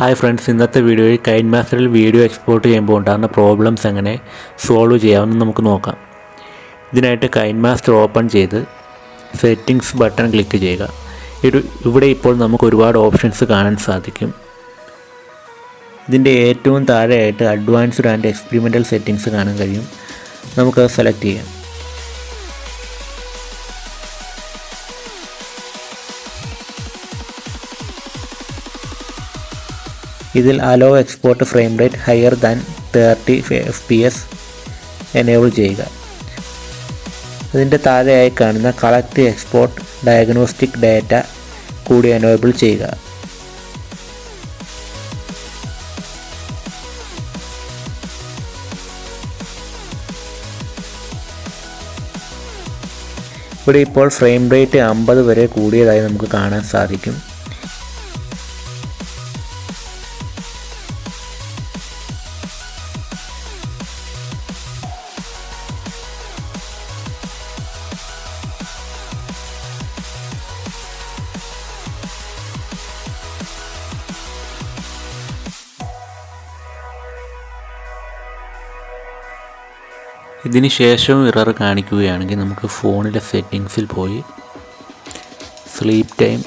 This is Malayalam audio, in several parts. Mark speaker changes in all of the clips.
Speaker 1: ഹായ് ഫ്രണ്ട്സ്, ഇന്നത്തെ വീഡിയോയിൽ കൈൻമാസ്റ്ററിൽ വീഡിയോ എക്സ്പോർട്ട് ചെയ്യുമ്പോൾ ഉണ്ടാകുന്ന പ്രോബ്ലംസ് എങ്ങനെ സോൾവ് ചെയ്യാമെന്ന് നമുക്ക് നോക്കാം. ഇതിനായിട്ട് കൈൻമാസ്റ്റർ ഓപ്പൺ ചെയ്ത് സെറ്റിംഗ്സ് ബട്ടൺ ക്ലിക്ക് ചെയ്യുക. ഇവിടെ ഇപ്പോൾ നമുക്ക് ഒരുപാട് ഓപ്ഷൻസ് കാണാൻ സാധിക്കും. ഇതിൻ്റെ ഏറ്റവും താഴെയായിട്ട് അഡ്വാൻസ്ഡ് ആൻഡ് എക്സ്പെരിമെൻ്റൽ സെറ്റിംഗ്സ് കാണാൻ കഴിയും. നമുക്ക് സെലക്ട് ചെയ്യാം. ഇതിൽ hello export frame rate higher than 30 FPS enable ചെയ്യുക. അതിൻ്റെ താഴെയായി കാണുന്ന കളക്ട് എക്സ്പോർട്ട് ഡയഗ്നോസ്റ്റിക് ഡാറ്റ കൂടി എനേബിൾ ചെയ്യുക. ഇവിടെ ഇപ്പോൾ ഫ്രെയിം റേറ്റ് 50 വരെ കൂടിയതായി നമുക്ക് കാണാൻ സാധിക്കും. ഇതിന് ശേഷം എറർ കാണിക്കുകയാണെങ്കിൽ നമുക്ക് ഫോണിലെ സെറ്റിങ്സിൽ പോയി സ്ലീപ്പ് ടൈം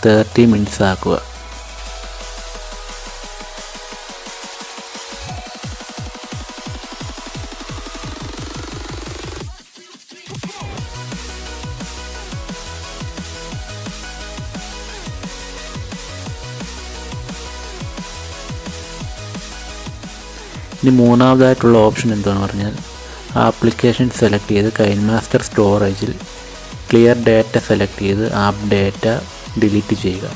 Speaker 1: 30 മിനിറ്റ്സ് ആക്കുക. ഇനി മൂന്നാമതായിട്ടുള്ള ഓപ്ഷൻ എന്താണെന്ന് പറഞ്ഞാൽ ആപ്ലിക്കേഷൻ സെലക്ട് ചെയ്ത് കൈൻമാസ്റ്റർ സ്റ്റോറേജിൽ ക്ലിയർ ഡാറ്റ സെലക്ട് ചെയ്ത് ആപ്പ് ഡാറ്റ ഡിലീറ്റ് ചെയ്യുക.